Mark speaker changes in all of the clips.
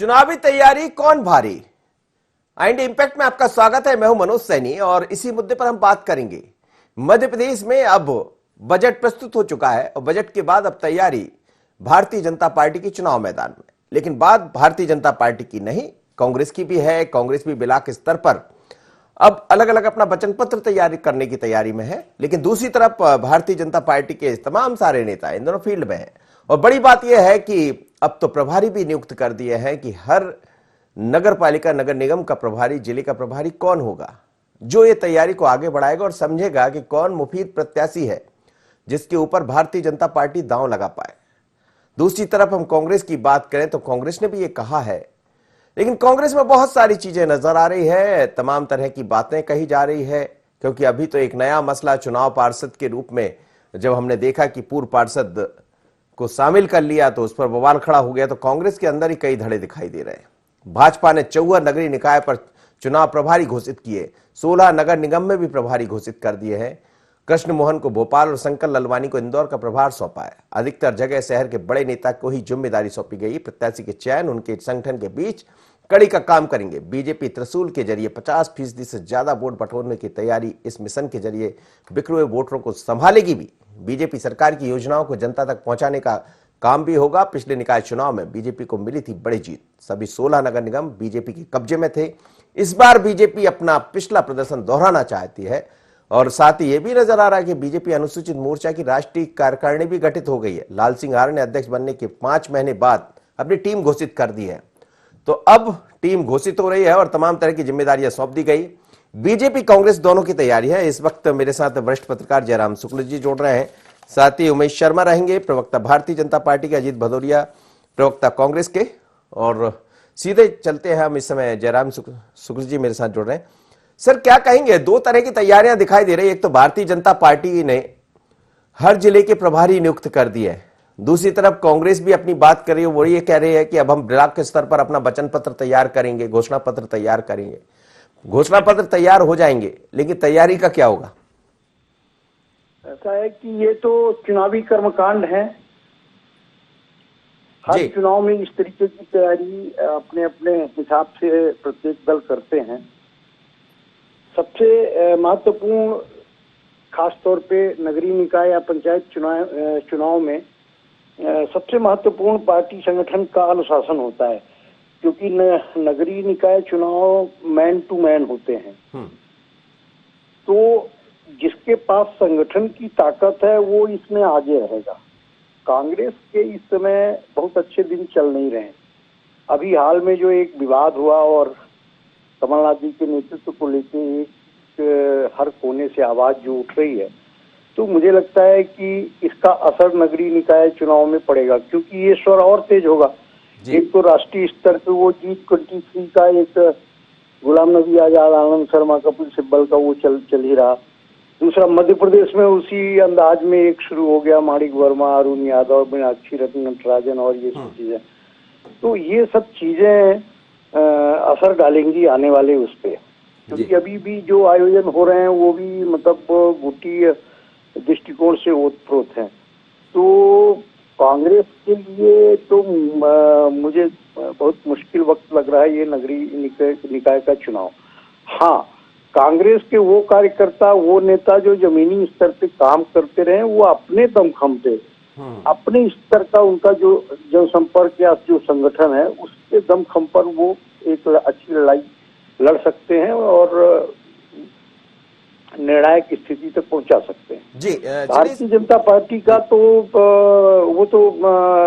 Speaker 1: चुनावी तैयारी कौन भारी। आइंड इंपैक्ट में आपका स्वागत है। मैं हूं मनोज सैनी और इसी मुद्दे पर हम बात करेंगे। मध्य प्रदेश में अब बजट प्रस्तुत हो चुका है और बजट के बाद अब तैयारी भारतीय जनता पार्टी की चुनाव मैदान में। लेकिन बात भारतीय जनता पार्टी की नहीं, कांग्रेस की भी है। कांग्रेस भी ब्लॉक स्तर पर अब अलग अलग अपना वचन पत्र तैयारी करने की तैयारी में है। लेकिन दूसरी तरफ भारतीय जनता पार्टी के तमाम सारे नेता इन दोनों फील्ड में हैं। और बड़ी बात यह है कि अब तो प्रभारी भी नियुक्त कर दिए हैं कि हर नगर पालिका नगर निगम का प्रभारी, जिले का प्रभारी कौन होगा, जो ये तैयारी को आगे बढ़ाएगा और समझेगा कि कौन मुफीद प्रत्याशी है जिसके ऊपर भारतीय जनता पार्टी दांव लगा पाए। दूसरी तरफ हम कांग्रेस की बात करें तो कांग्रेस ने भी ये कहा है, लेकिन कांग्रेस में बहुत सारी चीजें नजर आ रही है, तमाम तरह की बातें कही जा रही है। क्योंकि अभी तो एक नया मसला चुनाव पार्षद के रूप में जब हमने देखा कि पूर्व पार्षद को शामिल कर लिया तो उस पर बवाल खड़ा हो गया। तो कांग्रेस के अंदर ही कई धड़े दिखाई दे रहे हैं। भाजपा ने 54 नगरीय निकाय पर चुनाव प्रभारी घोषित किए, 16 नगर निगम में भी प्रभारी घोषित कर दिए हैं। कृष्ण मोहन को भोपाल और शंकर ललवानी को इंदौर का प्रभार सौंपा है। अधिकतर जगह शहर के बड़े नेता को ही जिम्मेदारी सौंपी गई। प्रत्याशी के चयन उनके संगठन के बीच कड़ी का काम करेंगे। बीजेपी त्रिशूल के जरिए 50% से ज्यादा वोट बटोरने की तैयारी इस मिशन के जरिए बिखरे हुए वोटरों को संभालेगी भी। बीजेपी सरकार की योजनाओं को जनता तक पहुंचाने का काम भी होगा। पिछले निकाय चुनाव में बीजेपी को मिली थी बड़ी जीत, सभी 16 नगर निगम बीजेपी के कब्जे में थे। इस बार बीजेपी अपना पिछला प्रदर्शन दोहराना चाहती है और साथ ही यह भी नजर आ रहा है कि बीजेपी अनुसूचित मोर्चा की राष्ट्रीय कार्यकारिणी भी गठित हो गई है। लाल सिंह आर्य ने अध्यक्ष बनने के 5 महीने बाद अपनी टीम घोषित कर दी है। तो अब टीम घोषित हो रही है और तमाम तरह की जिम्मेदारियां सौंप दी गई। बीजेपी कांग्रेस दोनों की तैयारी है। इस वक्त मेरे साथ वरिष्ठ पत्रकार जयराम शुक्ल जी जुड़ रहे हैं, साथ ही उमेश शर्मा रहेंगे, प्रवक्ता भारतीय जनता पार्टी के, अजीत भदौरिया प्रवक्ता कांग्रेस के। और सीधे चलते हैं हम, इस समय जयराम शुक्ल जी मेरे साथ जुड़ रहे हैं। सर, क्या कहेंगे? दो तरह की तैयारियां दिखाई दे रही है। एक तो भारतीय जनता पार्टी ने हर जिले के प्रभारी नियुक्त कर दिए हैं, दूसरी तरफ कांग्रेस भी अपनी बात कर रही है। वो ये कह रही है कि अब हम ब्लॉक के स्तर पर अपना वचन पत्र तैयार करेंगे, घोषणा पत्र तैयार करेंगे। घोषणा पत्र तैयार हो जाएंगे, लेकिन तैयारी का क्या होगा?
Speaker 2: ऐसा है कि ये तो चुनावी कर्मकांड है। हर चुनाव में इस तरीके की तैयारी अपने अपने हिसाब से प्रत्येक दल करते हैं। सबसे महत्वपूर्ण, खास तौर पे नगरीय निकाय या पंचायत चुनाव में सबसे महत्वपूर्ण पार्टी संगठन का अनुशासन होता है, क्योंकि नगरीय निकाय चुनाव मैन टू मैन होते हैं। तो जिसके पास संगठन की ताकत है वो इसमें आगे रहेगा। कांग्रेस के इस समय बहुत अच्छे दिन चल नहीं रहे। अभी हाल में जो एक विवाद हुआ और कमलनाथ जी के नेतृत्व को लेकर एक हर कोने से आवाज जो उठ रही है, तो मुझे लगता है कि इसका असर नगरीय निकाय चुनाव में पड़ेगा, क्योंकि ये स्वर और तेज होगा। एक तो राष्ट्रीय स्तर पे वो G23 का एक गुलाम नबी आजाद, आनंद शर्मा, कपिल सिब्बल का वो चल ही रहा। दूसरा, मध्य प्रदेश में उसी अंदाज में एक शुरू हो गया, माणिक वर्मा, अरुण यादव, मीनाक्षी नटराजन और ये सब चीजें। तो ये सब चीजें असर डालेंगी आने वाले उस पे, क्योंकि अभी भी जो आयोजन हो रहे हैं वो भी मतलब गुटीय दृष्टिकोण से ओतप्रोत है। तो कांग्रेस के लिए तो मुझे बहुत मुश्किल वक्त लग रहा है ये नगरीय निकाय का चुनाव। हाँ, कांग्रेस के वो कार्यकर्ता, वो नेता जो जमीनी स्तर पे काम करते रहे, वो अपने दमखम पे, अपने स्तर का उनका जो जनसंपर्क या जो संगठन है उसके दमखम पर वो एक अच्छी लड़ाई लड़ सकते हैं और निर्णायक स्थिति तक पहुंचा सकते हैं।
Speaker 1: जी,
Speaker 2: भारतीय जनता पार्टी का तो वो तो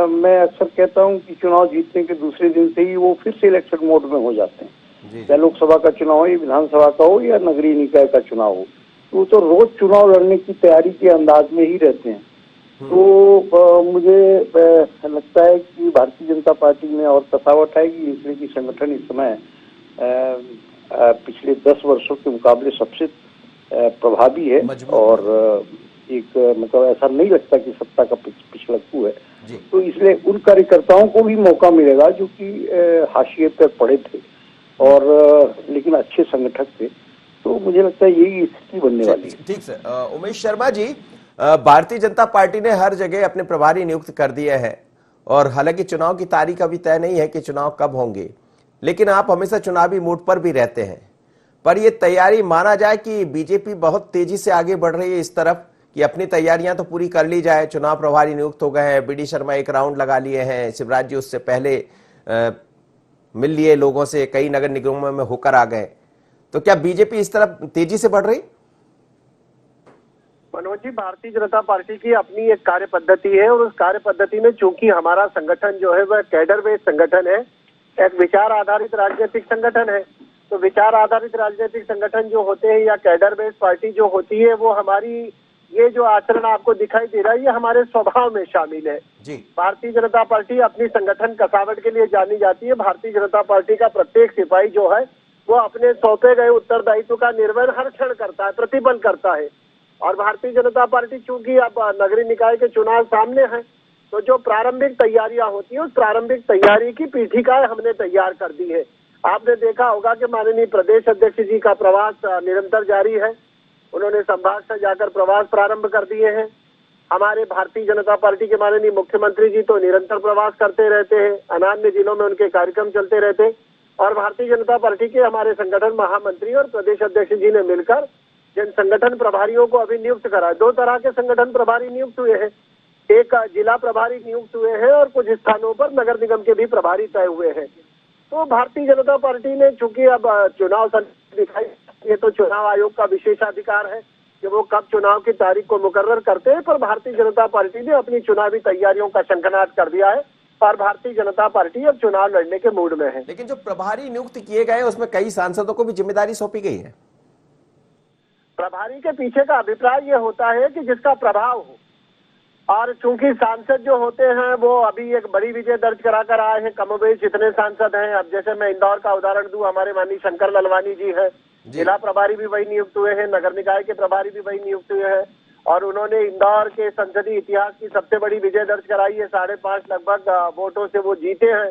Speaker 2: मैं अक्सर कहता हूं कि चुनाव जीतने के दूसरे दिन से ही वो फिर से इलेक्शन मोड में हो जाते हैं। या लोकसभा का चुनाव हो, या विधानसभा का हो, या नगरीय निकाय का चुनाव हो, वो तो रोज चुनाव लड़ने की तैयारी के अंदाज में ही रहते हैं। तो मुझे लगता है कि भारतीय जनता पार्टी में और कसावट आएगी, इसलिए कि संगठन इस समय पिछले 10 वर्षों के मुकाबले सबसे प्रभावी है और एक मतलब ऐसा नहीं लगता कि सत्ता का पिछलक्कू है। तो इसलिए उन कार्यकर्ताओं को भी मौका मिलेगा जो कि हाशिए पर पड़े थे और लेकिन अच्छे संगठक थे। तो मुझे लगता है यही स्थिति बनने वाली है।
Speaker 1: ठीक सर। उमेश शर्मा जी, भारतीय जनता पार्टी ने हर जगह अपने प्रभारी नियुक्त कर दिए हैं और हालांकि चुनाव की तारीख अभी तय नहीं है कि चुनाव कब होंगे, लेकिन आप हमेशा चुनावी मूड पर भी रहते हैं। पर यह तैयारी माना जाए कि बीजेपी बहुत तेजी से आगे बढ़ रही है इस तरफ कि अपनी तैयारियां तो पूरी कर ली जाए। चुनाव प्रभारी नियुक्त हो गए हैं, बीडी शर्मा एक राउंड लगा लिए हैं, शिवराज जी उससे पहले मिल लिए लोगों से, कई नगर निगमों में होकर आ गए। तो क्या बीजेपी इस तरफ तेजी से बढ़ रही?
Speaker 3: मनोज जी, भारतीय जनता पार्टी की अपनी एक कार्य पद्धति है और उस कार्य पद्धति में चूंकि हमारा संगठन जो है वह कैडर बेस्ड संगठन है, एक विचार आधारित राजनीतिक संगठन है। तो विचार आधारित राजनीतिक संगठन जो होते हैं या कैडर बेस्ड पार्टी जो होती है, वो हमारी ये जो आचरण आपको दिखाई दे रहा है ये हमारे स्वभाव में शामिल है
Speaker 1: जी।
Speaker 3: भारतीय जनता पार्टी अपनी संगठन कसावट के लिए जानी जाती है। भारतीय जनता पार्टी का प्रत्येक सिपाही जो है वो अपने सौंपे गए उत्तरदायित्व का निर्वहन हर क्षण करता है, प्रतिबल करता है। और भारतीय जनता पार्टी चूंकि अब नगरीय निकाय के चुनाव सामने हैं, तो जो प्रारंभिक तैयारियां होती है उस प्रारंभिक तैयारी की पीठिकाएं हमने तैयार कर दी है। आपने देखा होगा कि माननीय प्रदेश अध्यक्ष जी का प्रवास निरंतर जारी है। उन्होंने संभाग से जाकर प्रवास प्रारंभ कर दिए हैं। हमारे भारतीय जनता पार्टी के माननीय मुख्यमंत्री जी तो निरंतर प्रवास करते रहते हैं, अन्य जिलों में उनके कार्यक्रम चलते रहते हैं। और भारतीय जनता पार्टी के हमारे संगठन महामंत्री और प्रदेश अध्यक्ष जी ने मिलकर जिन संगठन प्रभारियों को अभी नियुक्त करा, 2 तरह के संगठन प्रभारी नियुक्त हुए हैं। एक जिला प्रभारी नियुक्त हुए हैं और कुछ स्थानों पर नगर निगम के भी प्रभारी तय हुए हैं। तो भारतीय जनता पार्टी ने चूंकि अब चुनाव दिखाई, ये तो चुनाव आयोग का विशेषाधिकार है कि वो कब चुनाव की तारीख को मुकर्रर करते हैं, पर भारतीय जनता पार्टी ने अपनी चुनावी तैयारियों का शंखनाद कर दिया है और भारतीय जनता पार्टी अब चुनाव लड़ने के मूड में है।
Speaker 1: लेकिन जो प्रभारी नियुक्त किए गए उसमें कई सांसदों को भी जिम्मेदारी सौंपी गई है।
Speaker 3: प्रभारी के पीछे का अभिप्राय ये होता है कि जिसका प्रभाव हो, और चूंकि सांसद जो होते हैं वो अभी एक बड़ी विजय दर्ज करा कर आए हैं, कमोबेश जितने सांसद हैं। अब जैसे मैं इंदौर का उदाहरण दूं, हमारे माननीय शंकर ललवानी जी हैं, जिला प्रभारी भी वही नियुक्त हुए हैं, नगर निकाय के प्रभारी भी वही नियुक्त हुए हैं और उन्होंने इंदौर के संसदीय इतिहास की सबसे बड़ी विजय दर्ज कराई है। 5.5 लगभग वोटों से वो जीते हैं।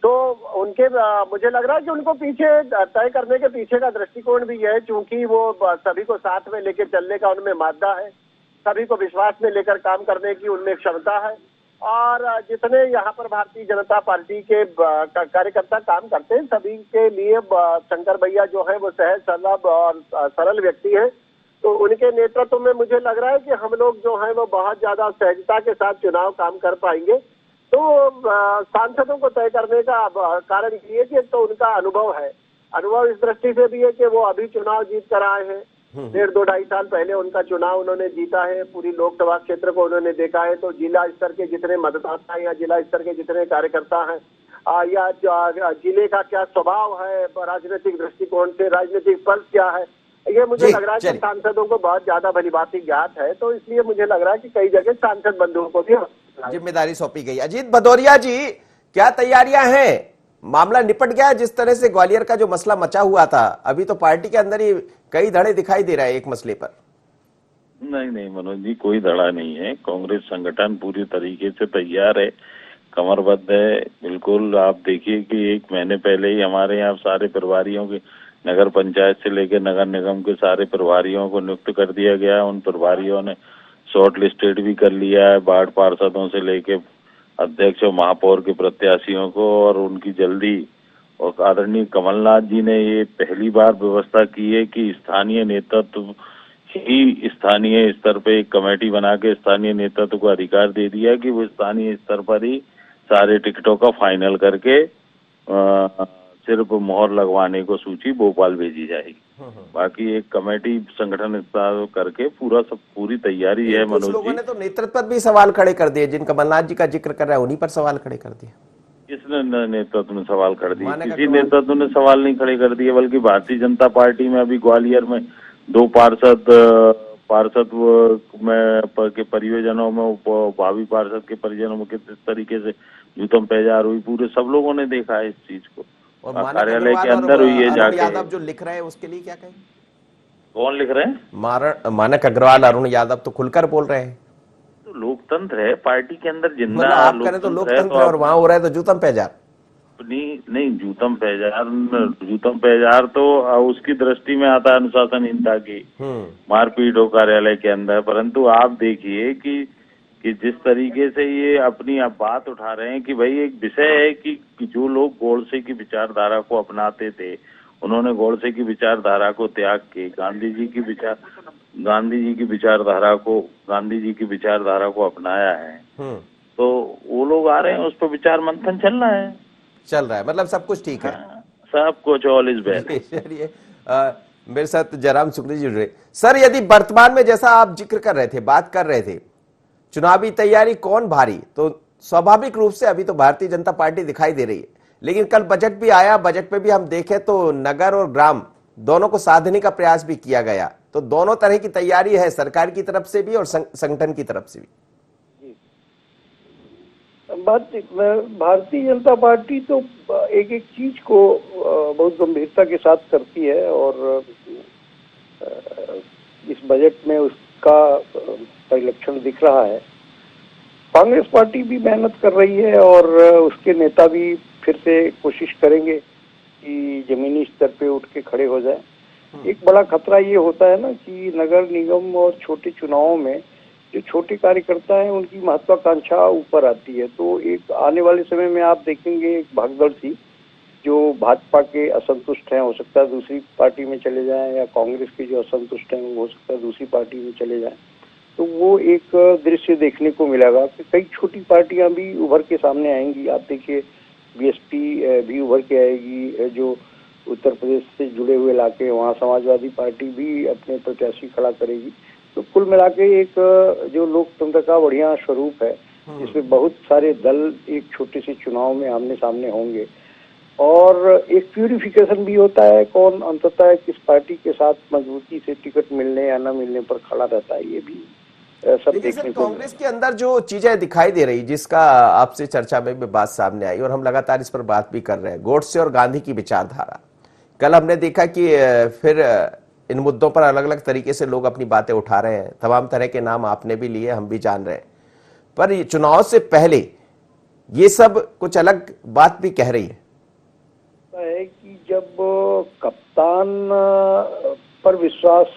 Speaker 3: तो उनके मुझे लग रहा है कि उनको पीछे तय करने के पीछे का दृष्टिकोण भी है, चूंकि वो सभी को साथ में लेकर चलने का उनमें मादा है, सभी को विश्वास में लेकर काम करने की उनमें क्षमता है। और जितने यहाँ पर भारतीय जनता पार्टी के कार्यकर्ता काम करते हैं, सभी के लिए शंकर भैया जो है वो सहज सरल और सरल व्यक्ति है। तो उनके नेतृत्व में मुझे लग रहा है कि हम लोग जो है वो बहुत ज्यादा सहजता के साथ चुनाव काम कर पाएंगे। तो सांसदों को तय करने का कारण ये कि तो उनका अनुभव है, अनुभव इस दृष्टि से भी है कि वो अभी चुनाव जीत कर आए हैं। 1.5-2.5 साल पहले उनका चुनाव उन्होंने जीता है, पूरी लोकसभा क्षेत्र को उन्होंने देखा है। तो जिला स्तर के जितने मतदाता हैं या जिला स्तर के जितने कार्यकर्ता हैं या जिले का क्या स्वभाव है राजनीतिक दृष्टिकोण से, राजनीतिक पल्स क्या है, ये मुझे लग रहा है कि सांसदों को बहुत ज्यादा भलीभांति ज्ञात है। तो इसलिए मुझे लग रहा है कि कई जगह सांसद बंधुओं को भी
Speaker 1: जिम्मेदारी सौंपी गई। अजीत भदौरिया जी, क्या तैयारियां हैं? मामला निपट गया जिस तरह से ग्वालियर का जो मसला मचा हुआ था? अभी तो पार्टी के अंदर ही कई धड़े दिखाई दे रहा है एक मसले पर।
Speaker 4: नहीं मनोज जी, कोई धड़ा नहीं है। कांग्रेस संगठन पूरी तरीके से तैयार है, कमरबद्ध है बिल्कुल। आप देखिए कि 1 महीने पहले ही हमारे यहाँ सारे प्रभारियों के, नगर पंचायत से लेकर नगर निगम के सारे प्रभारियों को नियुक्त कर दिया गया है। उन प्रभारियों ने शॉर्ट लिस्टेड भी कर लिया है, वार्ड पार्षदों से लेके अध्यक्ष और महापौर के प्रत्याशियों को, और उनकी जल्दी। और आदरणीय कमलनाथ जी ने ये पहली बार व्यवस्था की है कि स्थानीय नेतृत्व ही स्थानीय स्तर पे एक कमेटी बना के स्थानीय नेतृत्व को अधिकार दे दिया कि वो स्थानीय स्तर पर ही सारे टिकटों का फाइनल करके सिर्फ मोहर लगवाने को सूची भोपाल भेजी जाएगी। बाकी एक कमेटी संगठन करके पूरी तैयारी है। मनोज जी,
Speaker 1: लोगों ने तो नेतृत्व पर भी सवाल खड़े कर दिए, जिन कमलनाथ जी का जिक्र कर रहा है उन्हीं पर सवाल खड़े कर दिए।
Speaker 4: किसने नेतृत्व में सवाल कर दिए? किसी नेतृत्व ने सवाल नहीं खड़े कर दिए, बल्कि भारतीय जनता पार्टी में अभी ग्वालियर में 2 पार्षद के परियोजनों में, भावी पार्षद के परिजनों में किस तरीके से जूतम पैजार हुई, पूरे सब लोगों ने देखा है इस चीज को।
Speaker 1: और
Speaker 4: कार्यालय के अंदर हुई है जाके।
Speaker 1: यादव जो लिख रहे हैं उसके लिए क्या कहें?
Speaker 4: कौन लिख रहे हैं?
Speaker 1: मानक अग्रवाल, अरुण यादव तो खुलकर बोल रहे हैं।
Speaker 4: तो लोकतंत्र है, पार्टी के अंदर जिंदा
Speaker 1: आप करें तो लोकतंत्र है और वहां हो रहा है तो जूतम पैजार।
Speaker 4: नहीं, जूतम पैजार तो उसकी दृष्टि में आता है अनुशासनहीनता की, मारपीट हो कार्यालय के अंदर। परंतु आप देखिए कि कि जिस तरीके से ये अपनी अब बात उठा रहे हैं कि भाई एक विषय है कि जो लोग गोडसे की विचारधारा को अपनाते थे, उन्होंने गोडसे की विचारधारा को त्याग के गांधी जी की विचारधारा को अपनाया है। तो वो लोग आ रहे हैं, उस पर विचार मंथन चल रहा है,
Speaker 1: मतलब सब कुछ ठीक है।
Speaker 4: सब कुछ ऑल इज वेल।
Speaker 1: चलिए, मेरे साथ जयराम शुक्ला जी जुड़ रहे। सर, यदि वर्तमान में जैसा आप जिक्र कर रहे थे, बात कर रहे थे, चुनावी तैयारी कौन भारी, तो स्वाभाविक रूप से अभी तो भारतीय जनता पार्टी दिखाई दे रही है, लेकिन कल बजट भी आया, बजट में भी हम देखें तो नगर और ग्राम दोनों को साधने का प्रयास भी किया गया, तो दोनों तरह की तैयारी है, सरकार की तरफ से भी और संगठन की तरफ से भी।
Speaker 2: भारतीय जनता पार्टी तो एक एक चीज को बहुत गंभीरता के साथ करती है और इस बजट में उसका परिलक्षण दिख रहा है। कांग्रेस पार्टी भी मेहनत कर रही है और उसके नेता भी फिर से कोशिश करेंगे कि जमीनी स्तर पे उठ के खड़े हो जाए। एक बड़ा खतरा ये होता है ना कि नगर निगम और छोटे चुनावों में जो छोटे कार्यकर्ता हैं उनकी महत्वाकांक्षा ऊपर आती है, तो एक आने वाले समय में आप देखेंगे एक भागदौड़ सी, जो भाजपा के असंतुष्ट हैं हो सकता है दूसरी पार्टी में चले जाएं, या कांग्रेस के जो असंतुष्ट हैं वो हो सकता है दूसरी पार्टी में चले जाएं। तो वो एक दृश्य देखने को मिलेगा कि कई छोटी पार्टियां भी उभर के सामने आएंगी। आप देखिए बीएसपी भी उभर के आएगी, जो उत्तर प्रदेश से जुड़े हुए इलाके, वहाँ समाजवादी पार्टी भी अपने प्रत्याशी खड़ा करेगी। तो कुल मिला के एक जो लोकतंत्र का बढ़िया स्वरूप है, जिसमें बहुत सारे दल एक छोटे से चुनाव में आमने सामने होंगे और एक प्यूरिफिकेशन भी होता है, कौन अंततः किस पार्टी के साथ मजबूती से टिकट मिलने या न मिलने पर खड़ा रहता है, ये भी सब देखने को।
Speaker 1: कांग्रेस के अंदर जो चीजें दिखाई दे रही, जिसका आपसे चर्चा में भी बात सामने आई और हम लगातार इस पर बात भी कर रहे हैं, गोडसे और गांधी की विचारधारा। कल हमने देखा कि फिर इन मुद्दों पर अलग अलग तरीके से लोग अपनी बातें उठा रहे हैं, तमाम तरह के नाम आपने भी लिए, हम भी जान रहे हैं, पर ये चुनाव से पहले ये सब कुछ अलग बात भी कह रही
Speaker 2: है कि जब कप्तान पर विश्वास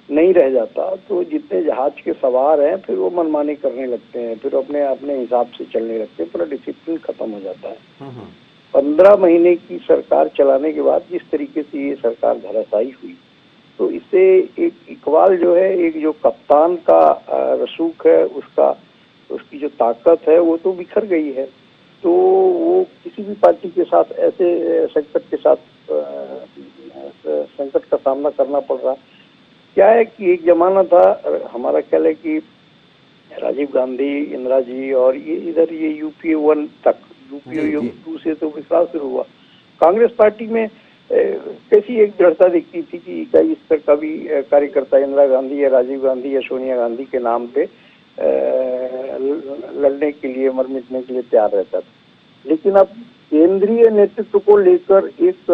Speaker 2: नहीं रह जाता तो जितने जहाज के सवार हैं फिर वो मनमानी करने लगते हैं, फिर अपने अपने हिसाब से चलने लगते हैं, पूरा डिसिप्लिन खत्म हो जाता है। 15 महीने की सरकार चलाने के बाद जिस तरीके से ये सरकार धराशायी हुई, तो इससे एक इकबाल जो है, एक जो कप्तान का रसूख है, उसकी जो ताकत है वो तो बिखर गई है। तो वो किसी भी पार्टी के साथ ऐसे संकट का सामना करना पड़ रहा। क्या है कि एक जमाना था, हमारा ख्याल है कि राजीव गांधी, इंदिरा जी और ये इधर ये यूपीए 1 तक, यूपीए 2 से तो विकास शुरू हुआ। कांग्रेस पार्टी में कैसी एक दृढ़ता दिखती थी कि कई स्तर का भी कार्यकर्ता इंदिरा गांधी या राजीव गांधी या सोनिया गांधी के नाम पे लड़ने के लिए, मर मिटने के लिए तैयार रहता था। लेकिन अब केंद्रीय नेतृत्व को लेकर एक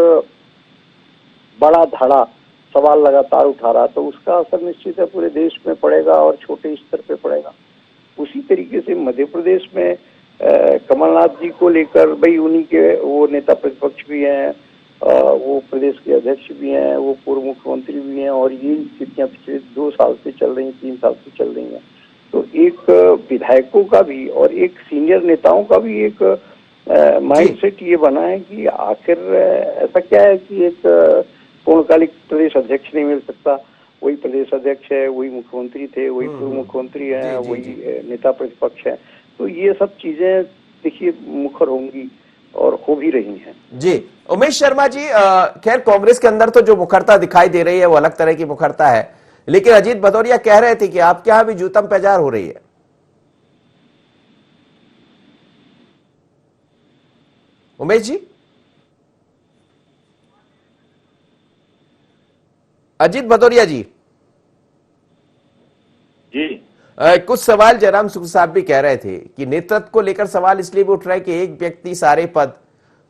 Speaker 2: बड़ा धड़ा सवाल लगातार उठा रहा, तो उसका असर निश्चित है पूरे देश में पड़ेगा और छोटे स्तर पे पड़ेगा। उसी तरीके से मध्य प्रदेश में कमलनाथ जी को लेकर, भाई उन्हीं के वो नेता प्रतिपक्ष भी हैं, वो प्रदेश के अध्यक्ष भी हैं, वो पूर्व मुख्यमंत्री भी हैं, और ये स्थितियां पिछले 2 साल से चल रही, 3 साल से चल रही हैं। तो एक विधायकों का भी और एक सीनियर नेताओं का भी एक माइंडसेट ये बना है कि आखिर ऐसा क्या है कि एक पूर्णकालिक प्रदेश अध्यक्ष नहीं मिल सकता, वही प्रदेश अध्यक्ष है, वही मुख्यमंत्री थे, वही पूर्व मुख्यमंत्री हैं, वही नेता प्रतिपक्ष है। तो ये सब चीजें देखिए मुखर होंगी और हो भी रही हैं।
Speaker 1: जी उमेश शर्मा जी, खैर कांग्रेस के अंदर तो जो मुखरता दिखाई दे रही है वो अलग तरह की मुखरता है, लेकिन अजीत भदौरिया कह रहे थे कि आपके यहां भी जूतम पेजार हो रही है। उमेश जी, अजीत भदौरिया जी कुछ सवाल जयराम शुक्ला साहब भी कह रहे थे कि नेतृत्व को लेकर सवाल इसलिए भी उठ रहा है कि एक व्यक्ति सारे पद,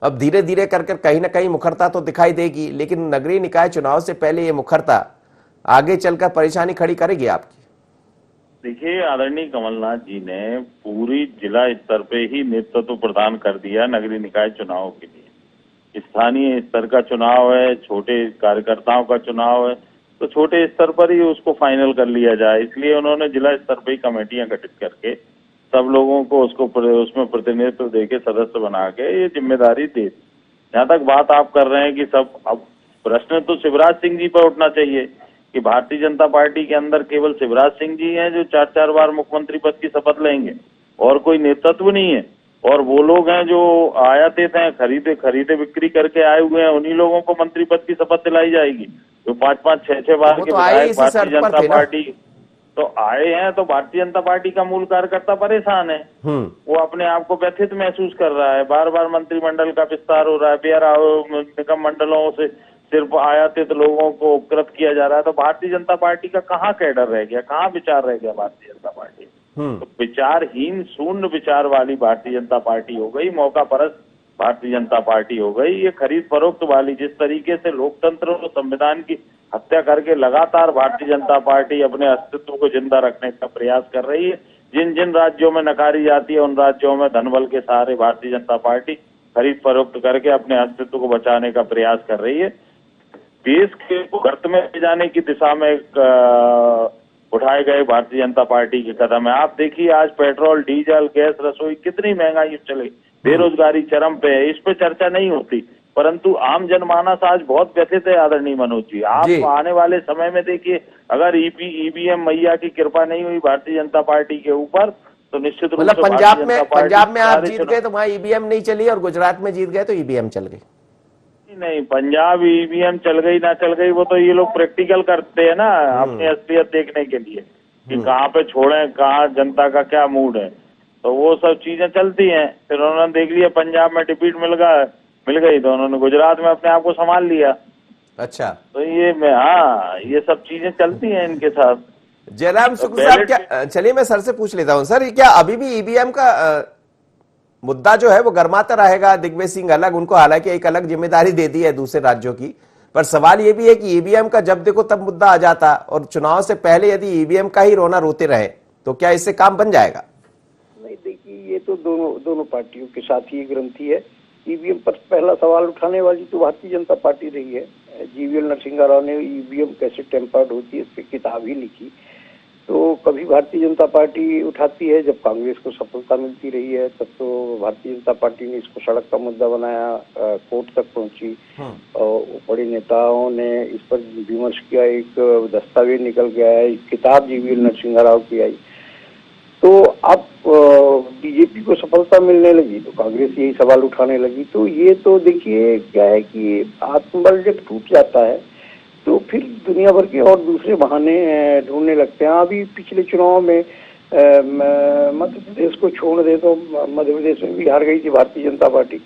Speaker 1: अब धीरे धीरे कर कहीं ना कहीं मुखरता तो दिखाई देगी, लेकिन नगरीय निकाय चुनाव से पहले ये मुखरता आगे चलकर परेशानी खड़ी करेगी आपकी।
Speaker 4: देखिए, आदरणीय कमलनाथ जी ने पूरी जिला स्तर पे ही नेतृत्व प्रदान कर दिया नगरीय निकाय चुनाव के लिए। स्थानीय स्तर का चुनाव है, छोटे कार्यकर्ताओं का चुनाव है, तो छोटे स्तर पर ही उसको फाइनल कर लिया जाए। इसलिए उन्होंने जिला स्तर पर ही कमेटियां गठित करके सब लोगों को उसमें प्रतिनिधित्व देके सदस्य बना के ये जिम्मेदारी दे। जहाँ तक बात आप कर रहे हैं कि सब, अब प्रश्न तो शिवराज सिंह जी पर उठना चाहिए कि भारतीय जनता पार्टी के अंदर केवल शिवराज सिंह जी हैं जो 4-4 बार मुख्यमंत्री पद की शपथ लेंगे और कोई नेतृत्व नहीं है, और वो लोग हैं जो आयातित हैं, खरीदे बिक्री करके आए हुए हैं, उन्हीं लोगों को मंत्री पद की शपथ दिलाई जाएगी जो 5-5, 6-6 बार के विधायक भारतीय जनता पार्टी तो आए हैं। तो भारतीय जनता पार्टी का मूल कार्यकर्ता परेशान है, वो अपने आप को व्यथित महसूस कर रहा है। बार बार मंत्रिमंडल का विस्तार हो रहा है, निगम मंडलों से सिर्फ आयातित लोगों को उपकृत किया जा रहा है। तो भारतीय जनता पार्टी का कहाँ कैडर रह गया, कहाँ विचार रह गया भारतीय जनता पार्टी? तो विचारहीन, शून्य विचार वाली भारतीय जनता पार्टी हो गई, मौका परस्त भारतीय जनता पार्टी हो गई। ये खरीद फरोख्त वाली, जिस तरीके से लोकतंत्र और संविधान की हत्या करके लगातार भारतीय जनता पार्टी अपने अस्तित्व को जिंदा रखने का प्रयास कर रही है। जिन जिन राज्यों में नकारी जाती है उन राज्यों में धनबल के सहारे भारतीय जनता पार्टी खरीद फरोख्त करके अपने अस्तित्व को बचाने का प्रयास कर रही है। देश के गर्त में ले जाने की दिशा में उठाए गए भारतीय जनता पार्टी के कदम है। आप देखिए आज पेट्रोल, डीजल, गैस, रसोई कितनी महंगाई चले, बेरोजगारी चरम पे है, इस पे चर्चा नहीं होती, परंतु आम जनमानस आज बहुत व्यथित है। आदरणीय मनोज जी, आप आने वाले समय में देखिए, अगर ईवीएम मैया की कृपा नहीं हुई भारतीय जनता पार्टी के ऊपर तो निश्चित रूप से
Speaker 1: पंजाब में आप जीत गए तो वहां ईवीएम नहीं चली, और गुजरात में जीत गए तो ईवीएम चल गई।
Speaker 4: नहीं, पंजाब ईवीएम चल गई ना चल गई वो तो ये लोग प्रैक्टिकल करते हैं ना अपनी असलियत देखने के लिए कि कहाँ पे छोड़े, कहाँ जनता का क्या मूड है, तो वो सब चीजें चलती हैं। फिर उन्होंने देख लिया पंजाब में डिफीट मिल गई तो उन्होंने गुजरात में अपने आप को संभाल लिया।
Speaker 1: अच्छा,
Speaker 4: तो ये सब चीजें चलती हैं इनके साथ।
Speaker 1: जयराम शुक्ल साहब, क्या, चलिए मैं सर से पूछ लेता हूं सर, क्या अभी भी ईवीएम का मुद्दा जो है वो गर्माता रहेगा? दिग्विजय सिंह अलग, उनको हालांकि एक अलग जिम्मेदारी दे दी है दूसरे राज्यों की, पर सवाल ये भी है कि ईवीएम का जब देखो तब मुद्दा आ जाता, और चुनाव से पहले यदि ईवीएम का ही रोना रोते रहे तो क्या इससे काम बन जाएगा?
Speaker 2: नहीं, देखिए ये तो दोनों पार्टियों के साथ ही ग्रंथि है। ईवीएम पर पहला सवाल उठाने वाली तो भारतीय जनता पार्टी रही है। जीवीएल नरसिंहा राव ने ईवीएम कैसे टेम्पर्ड होती है इस पर किताब ही लिखी। तो कभी भारतीय जनता पार्टी उठाती है, जब कांग्रेस को सफलता मिलती रही है तब तो भारतीय जनता पार्टी ने इसको सड़क का मुद्दा बनाया, कोर्ट तक पहुंची और बड़े नेताओं ने इस पर विमर्श किया, एक दस्तावेज निकल के आया, एक किताब जीवीएल नरसिंहा राव की आई। तो अब बीजेपी को सफलता मिलने लगी तो कांग्रेस यही सवाल उठाने लगी। तो ये तो देखिए क्या है कि आत्मबल जब टूट जाता है तो फिर दुनिया भर के और दूसरे बहाने ढूंढने लगते हैं। अभी पिछले चुनाव में मध्य प्रदेश को छोड़ दे तो मध्य प्रदेश में भी हार गई थी भारतीय जनता पार्टी।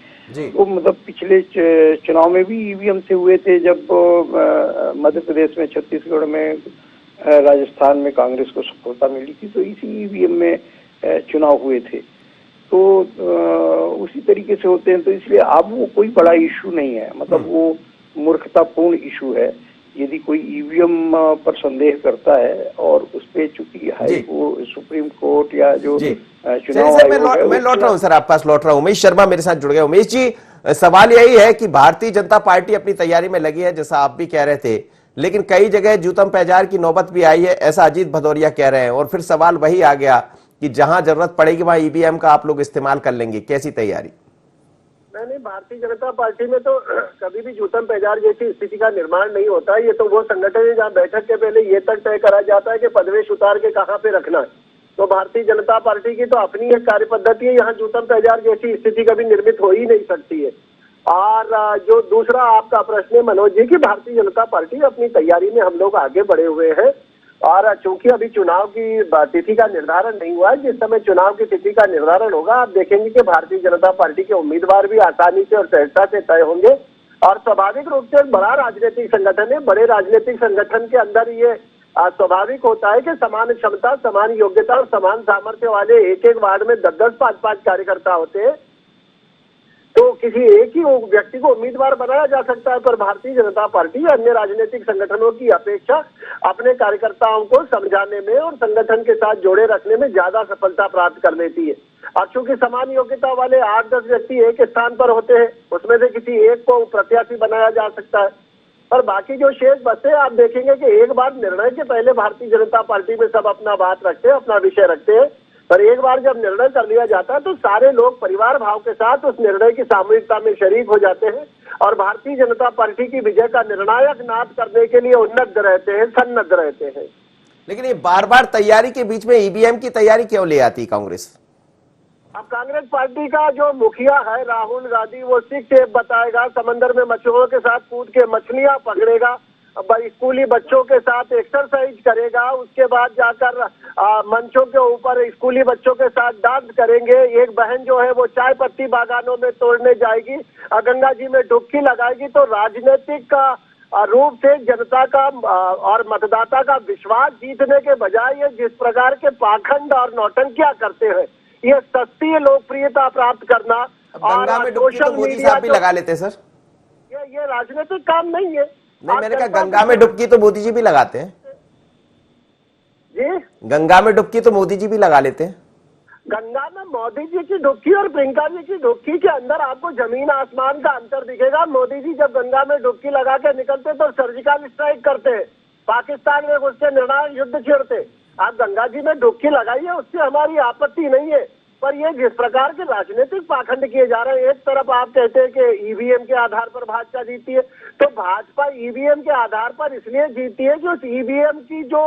Speaker 2: तो मतलब पिछले चुनाव में भी ईवीएम से हुए थे, जब मध्य प्रदेश में, छत्तीसगढ़ में, राजस्थान में कांग्रेस को सफलता मिली थी तो इसी ईवीएम में चुनाव हुए थे। तो उसी तरीके से होते हैं। तो इसलिए अब वो कोई बड़ा इशू नहीं है, मतलब वो मूर्खतापूर्ण इशू है। यदि कोई ईवीएम पर संदेह करता है और उस पे चूंकि सुप्रीम कोर्ट या जो चुनाव आयोग,
Speaker 1: मैं लौट रहा हूं सर, आपके पास लौट रहा हूं। उमेश शर्मा मेरे साथ जुड़ गए। उमेश जी, सवाल यही है कि भारतीय जनता पार्टी अपनी तैयारी में लगी है, जैसा आप भी कह रहे थे, लेकिन कई जगह जूतम पैजार की नौबत भी आई है, ऐसा अजीत भदौरिया कह रहे हैं, और फिर सवाल वही आ गया कि जहां जरूरत पड़ेगी वहां ईवीएम का आप लोग इस्तेमाल कर लेंगे। कैसी तैयारी?
Speaker 3: नहीं, भारतीय जनता पार्टी में तो कभी भी जूतम पैजार जैसी स्थिति का निर्माण नहीं होता। ये तो वो संगठन है जहाँ बैठक के पहले ये तक तय करा जाता है कि पदवेश उतार के कहाँ पे रखना है। तो भारतीय जनता पार्टी की तो अपनी एक कार्य पद्धति है, यहाँ जूतम पैजार जैसी स्थिति कभी निर्मित हो ही नहीं सकती है। और जो दूसरा आपका प्रश्न है मनोज जी की, भारतीय जनता पार्टी अपनी तैयारी में हम लोग आगे बढ़े हुए हैं, और चूंकि अभी चुनाव की तिथि का निर्धारण नहीं हुआ है, जिस समय चुनाव की तिथि का निर्धारण होगा आप देखेंगे कि भारतीय जनता पार्टी के उम्मीदवार भी आसानी से और सहजता से तय होंगे। और स्वाभाविक रूप से एक बड़ा राजनीतिक संगठन है, बड़े राजनीतिक संगठन के अंदर ये स्वाभाविक होता है कि समान क्षमता, समान योग्यता और समान सामर्थ्य वाले एक एक वार्ड में 10-10, 5-5 कार्यकर्ता होते हैं। तो किसी एक ही व्यक्ति को उम्मीदवार बनाया जा सकता है, पर भारतीय जनता पार्टी अन्य राजनीतिक संगठनों की अपेक्षा अपने कार्यकर्ताओं को समझाने में और संगठन के साथ जोड़े रखने में ज्यादा सफलता प्राप्त कर लेती है। और चूंकि समान योग्यता वाले 8-10 व्यक्ति एक स्थान पर होते हैं, उसमें से किसी एक को प्रत्याशी बनाया जा सकता है। पर बाकी जो शेष बचे आप देखेंगे कि एक बार निर्णय के पहले भारतीय जनता पार्टी में सब अपना बात रखते हैं, अपना विषय रखते हैं, पर एक बार जब निर्णय कर लिया जाता है तो सारे लोग परिवार भाव के साथ उस निर्णय की सामूहिकता में शरीक हो जाते हैं और भारतीय जनता पार्टी की विजय का निर्णायक नाद करने के लिए उन्नत रहते हैं, सन्नद्ध रहते हैं।
Speaker 1: लेकिन ये बार बार तैयारी के बीच में ईवीएम की तैयारी क्यों ले आती कांग्रेस?
Speaker 3: अब कांग्रेस पार्टी का जो मुखिया है राहुल गांधी, वो सिख टेप बताएगा, समंदर में मछुआरों के साथ कूद के मछलियां पकड़ेगा, स्कूली बच्चों के साथ एक्सरसाइज करेगा, उसके बाद जाकर मंचों के ऊपर स्कूली बच्चों के साथ डांस करेंगे। एक बहन जो है वो चाय पत्ती बागानों में तोड़ने जाएगी, गंगा जी में डुबकी लगाएगी। तो राजनीतिक रूप से जनता का और मतदाता का विश्वास जीतने के बजाय ये जिस प्रकार के पाखंड और नौटंकियां करते हैं, ये सस्ती लोकप्रियता प्राप्त करना
Speaker 1: गंगा में डुबकी तो मोदी साहब भी लगा लेते सर।
Speaker 3: ये राजनीतिक काम नहीं है।
Speaker 1: नहीं, मैंने कहा गंगा में डुबकी तो मोदी जी भी लगाते हैं
Speaker 3: जी।
Speaker 1: गंगा में डुबकी तो मोदी जी भी लगा लेते हैं।
Speaker 3: गंगा में मोदी जी की डुबकी और प्रियंका जी की डुबकी के अंदर आपको जमीन आसमान का अंतर दिखेगा। मोदी जी जब गंगा में डुबकी लगा के निकलते तो सर्जिकल स्ट्राइक करते, पाकिस्तान में घुसते, निर्णायक युद्ध छेड़ते। आप गंगा जी में डुबकी लगाइए, उससे हमारी आपत्ति नहीं है, पर ये जिस प्रकार के राजनीतिक पाखंड किए जा रहे हैं, एक तरफ आप कहते हैं कि ईवीएम के आधार पर भाजपा जीती है, तो भाजपा ईवीएम के आधार पर इसलिए जीती है कि उस ईवीएम की जो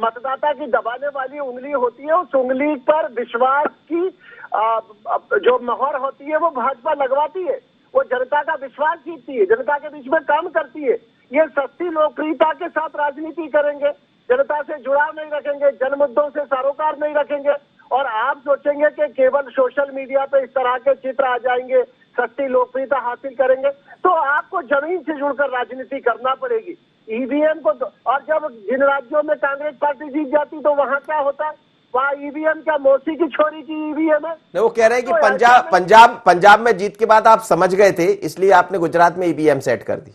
Speaker 3: मतदाता की दबाने वाली उंगली होती है, उस उंगली पर विश्वास की जो मोहर होती है वो भाजपा लगवाती है। वो जनता का विश्वास जीतती है, जनता के बीच में काम करती है। ये सस्ती लोकप्रियता के साथ राजनीति करेंगे, जनता से जुड़ाव नहीं रखेंगे, जन मुद्दों से सरोकार नहीं रखेंगे, और आप सोचेंगे कि केवल सोशल मीडिया पे इस तरह के चित्र आ जाएंगे, सस्ती लोकप्रियता हासिल करेंगे, तो आपको जमीन से जुड़कर राजनीति करना पड़ेगी। ईवीएम को और जब जिन राज्यों में कांग्रेस पार्टी जीत जाती तो वहां क्या होता है? वहाँ ईवीएम क्या मौसी की छोरी की ईवीएम है?
Speaker 1: नहीं, वो कह रहे हैं कि
Speaker 3: तो
Speaker 1: पंजाब में जीत के बाद आप समझ गए थे, इसलिए आपने गुजरात में ईवीएम सेट कर दी।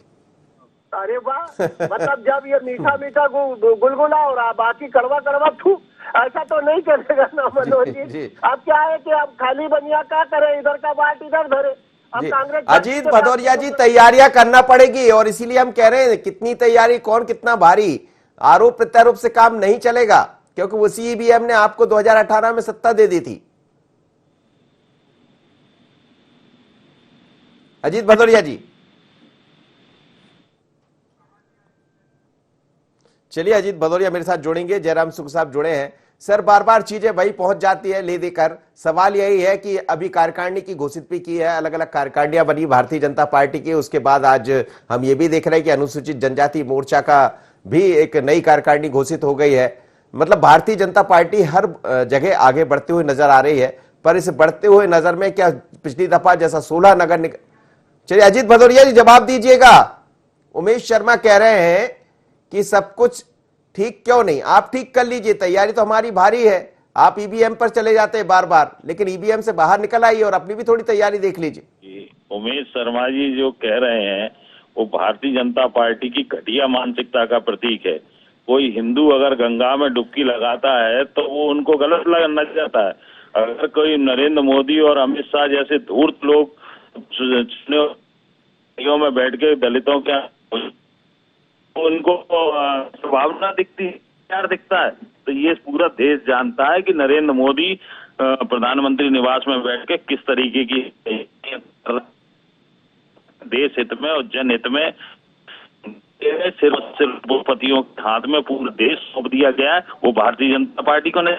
Speaker 3: अरे वाह, मतलब जब ये मीठा मीठा गुलगुला और बाकी कड़वा कड़वा थू, ऐसा तो नहीं करेगा ना मनोज जी। अब क्या है कि अब खाली बनिया क्या करे, इधर का बाट इधर धरे। अब कांग्रेस
Speaker 1: अजीत भदौरिया जी, तैयारियां करना पड़ेगी, और इसीलिए हम कह रहे हैं कितनी तैयारी, कौन कितना भारी, आरोप प्रत्यारोप से काम नहीं चलेगा, क्योंकि उसी ईवीएम ने आपको 2018 में सत्ता दे दी थी। अजीत भदौरिया जी, चलिए अजीत भदौरिया मेरे साथ जोड़ेंगे। जयराम सुख साहब जुड़े हैं। सर, बार बार चीजें वही पहुंच जाती है ले देकर। सवाल यही है कि अभी कार्यकारिणी की घोषित भी की है, अलग अलग कार्यकारिणियां बनी भारतीय जनता पार्टी की। उसके बाद आज हम ये भी देख रहे हैं कि अनुसूचित जनजाति मोर्चा का भी एक नई कार्यकारिणी घोषित हो गई है। मतलब भारतीय जनता पार्टी हर जगह आगे बढ़ते हुए नजर आ रही है, पर इस बढ़ते हुए नजर में क्या पिछली दफा जैसा 16 नगर चलिए अजीत भदौरिया जी जवाब दीजिएगा। उमेश शर्मा कह रहे हैं कि सब कुछ ठीक क्यों नहीं, आप ठीक कर लीजिए, तैयारी तो हमारी भारी है, आप ईवीएम पर चले जाते हैं बार बार, लेकिन ईवीएम से बाहर निकल आइए और अपनी भी थोड़ी तैयारी देख लीजिए।
Speaker 4: उमेश शर्मा जी जो कह रहे हैं वो भारतीय जनता पार्टी की घटिया मानसिकता का प्रतीक है। कोई हिंदू अगर गंगा में डुबकी लगाता है तो वो उनको गलत लग जाता है। अगर कोई नरेंद्र मोदी और अमित शाह जैसे धूर्त लोग में बैठ के दलितों के उनको संभावना दिखती है, प्यार दिखता है, तो ये पूरा देश जानता है कि नरेंद्र मोदी प्रधानमंत्री निवास में बैठ के किस तरीके की देश हित में और जनहित में सिर्फ पतियों के हाथ में पूरा देश सौंप दिया गया है, वो भारतीय जनता पार्टी को नहीं।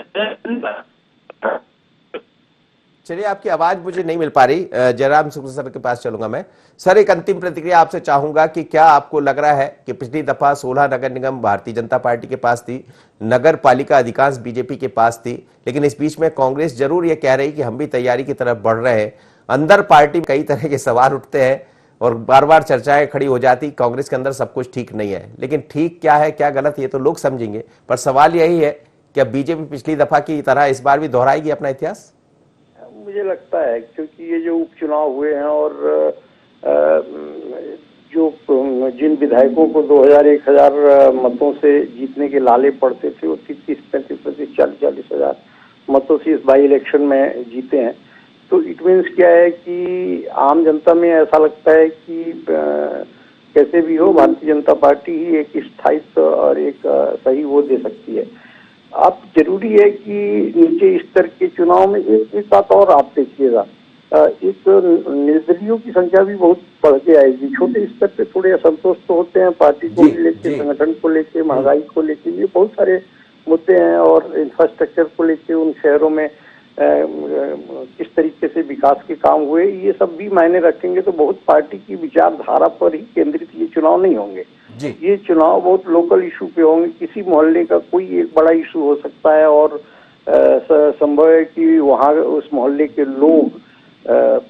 Speaker 1: चलिए, आपकी आवाज मुझे नहीं मिल पा रही, जयराम सुख सर के पास चलूंगा मैं। सर, एक अंतिम प्रतिक्रिया आपसे चाहूंगा कि क्या आपको लग रहा है कि पिछली दफा 16 नगर निगम भारतीय जनता पार्टी के पास थी, नगर पालिका अधिकांश बीजेपी के पास थी, लेकिन इस बीच में कांग्रेस जरूर ये कह रही कि हम भी तैयारी की तरफ बढ़ रहे हैं, अंदर पार्टी में कई तरह के सवाल उठते हैं और बार बार चर्चाएं खड़ी हो जाती, कांग्रेस के अंदर सब कुछ ठीक नहीं है, लेकिन ठीक क्या है क्या गलत ये तो लोग समझेंगे, पर सवाल यही है कि अब बीजेपी पिछली दफा की तरह इस बार भी दोहराएगी अपना इतिहास?
Speaker 2: मुझे लगता है क्योंकि ये जो उपचुनाव हुए हैं और जो जिन विधायकों को 2000-1000 मतों से जीतने के लाले पड़ते थे वो 30-35%, 40-40 हजार मतों से इस बाई इलेक्शन में जीते हैं। तो इट मीन्स क्या है कि आम जनता में ऐसा लगता है कि कैसे भी हो, भारतीय जनता पार्टी ही एक स्थायित्व और एक सही वो दे सकती है। आप जरूरी है कि नीचे स्तर के चुनाव में एक बात और आप देखिएगा, एक निर्दलीयों की संख्या भी बहुत बढ़ के आएगी। छोटे स्तर पे थोड़े असंतोष तो होते हैं, पार्टी को लेके, संगठन को लेके, महंगाई को लेके, ये बहुत सारे मुद्दे हैं, और इंफ्रास्ट्रक्चर को लेके उन शहरों में किस तरीके से विकास के काम हुए, ये सब भी मायने रखेंगे। तो बहुत पार्टी की विचारधारा पर ही केंद्रित ये चुनाव नहीं होंगे। ये चुनाव बहुत लोकल इशू पे होंगे। किसी मोहल्ले का कोई एक बड़ा इशू हो सकता है और संभव है कि वहाँ उस मोहल्ले के लोग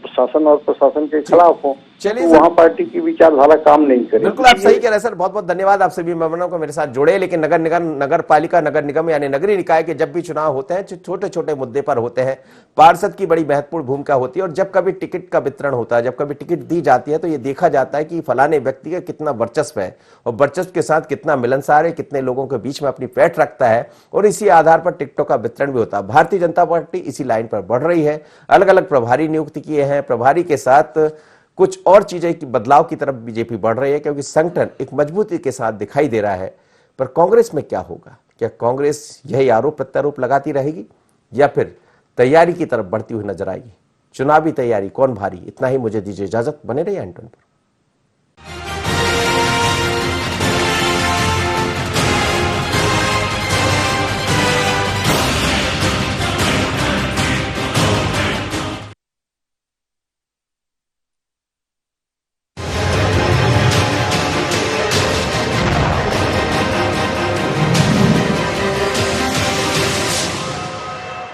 Speaker 2: शासन और प्रशासन के खिलाफ हो, तो वहाँ पार्टी की विचारधारा काम नहीं करेगी।
Speaker 1: बिल्कुल आप सही कह रहे हैं सर, बहुत बहुत धन्यवाद आप सभी मेहमानों को मेरे साथ जोड़े। लेकिन नगर निगम, नगर पालिका, नगर निगम यानी नगरीय निकाय के जब भी चुनाव होते हैं, छोटे छोटे मुद्दे पर होते हैं, पार्षद की बड़ी महत्वपूर्ण भूमिका होती है। और जब कभी टिकट का वितरण होता है, जब कभी टिकट दी जाती है, तो ये देखा जाता है कि फलाने व्यक्ति का कितना वर्चस्व है और वर्चस्व के साथ कितना मिलनसार है, कितने लोगों के बीच में अपनी पैठ रखता है, और इसी आधार पर टिकटों का वितरण भी होता है। भारतीय जनता पार्टी इसी लाइन पर बढ़ रही है, अलग अलग प्रभारी नियुक्त किए हैं, प्रभारी के साथ कुछ और चीजें की बदलाव की तरफ बीजेपी बढ़ रही है, क्योंकि संगठन एक मजबूती के साथ दिखाई दे रहा है। पर कांग्रेस में क्या होगा? क्या कांग्रेस यही आरोप प्रत्यारोप लगाती रहेगी या फिर तैयारी की तरफ बढ़ती हुई नजर आएगी? चुनावी तैयारी कौन भारी? इतना ही मुझे दीजिए इजाजत, बने रहिए एंटोन पर।